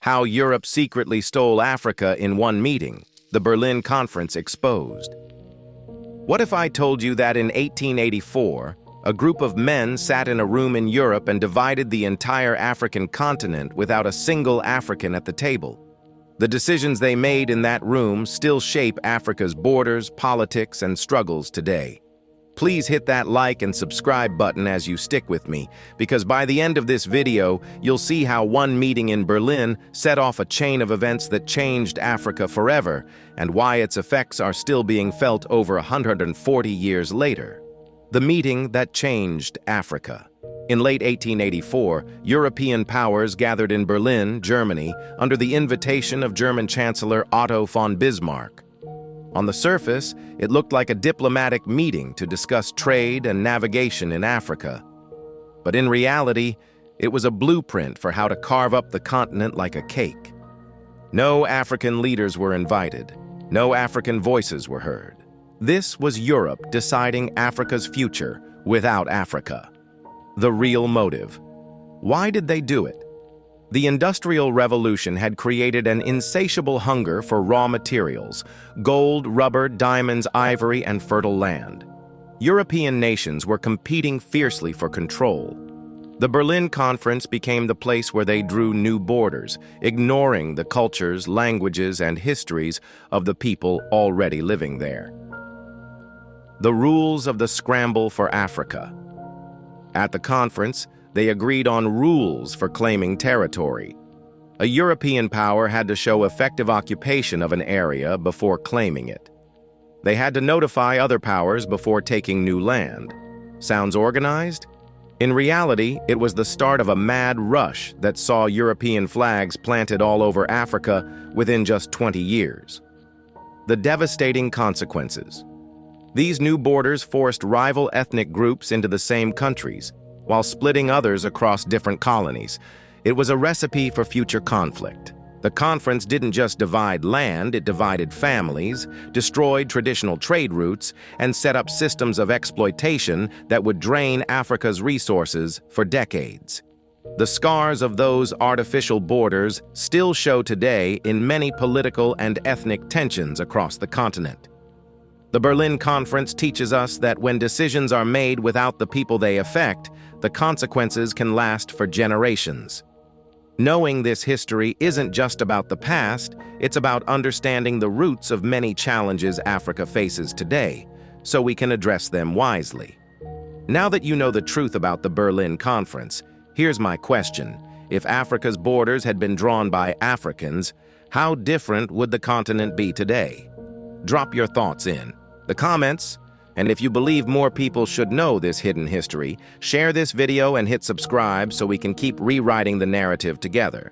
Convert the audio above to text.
How Europe secretly stole Africa in one meeting, the Berlin Conference exposed. What if I told you that in 1884, a group of men sat in a room in Europe and divided the entire African continent without a single African at the table? The decisions they made in that room still shape Africa's borders, politics, and struggles today. Please hit that like and subscribe button as you stick with me, because by the end of this video, you'll see how one meeting in Berlin set off a chain of events that changed Africa forever, and why its effects are still being felt over 140 years later. The meeting that changed Africa. In late 1884, European powers gathered in Berlin, Germany, under the invitation of German Chancellor Otto von Bismarck. On the surface, it looked like a diplomatic meeting to discuss trade and navigation in Africa. But in reality, it was a blueprint for how to carve up the continent like a cake. No African leaders were invited. No African voices were heard. This was Europe deciding Africa's future without Africa. The real motive. Why did they do it? The Industrial Revolution had created an insatiable hunger for raw materials: gold, rubber, diamonds, ivory, and fertile land. European nations were competing fiercely for control. The Berlin Conference became the place where they drew new borders, ignoring the cultures, languages, and histories of the people already living there. The rules of the Scramble for Africa. At the conference, they agreed on rules for claiming territory. A European power had to show effective occupation of an area before claiming it. They had to notify other powers before taking new land. Sounds organized? In reality, it was the start of a mad rush that saw European flags planted all over Africa within just 20 years. The devastating consequences. These new borders forced rival ethnic groups into the same countries, while splitting others across different colonies. It was a recipe for future conflict. The conference didn't just divide land, it divided families, destroyed traditional trade routes, and set up systems of exploitation that would drain Africa's resources for decades. The scars of those artificial borders still show today in many political and ethnic tensions across the continent. The Berlin Conference teaches us that when decisions are made without the people they affect, the consequences can last for generations. Knowing this history isn't just about the past, it's about understanding the roots of many challenges Africa faces today, so we can address them wisely. Now that you know the truth about the Berlin Conference, here's my question. If Africa's borders had been drawn by Africans, how different would the continent be today? Drop your thoughts in the comments, and if you believe more people should know this hidden history, share this video and hit subscribe so we can keep rewriting the narrative together.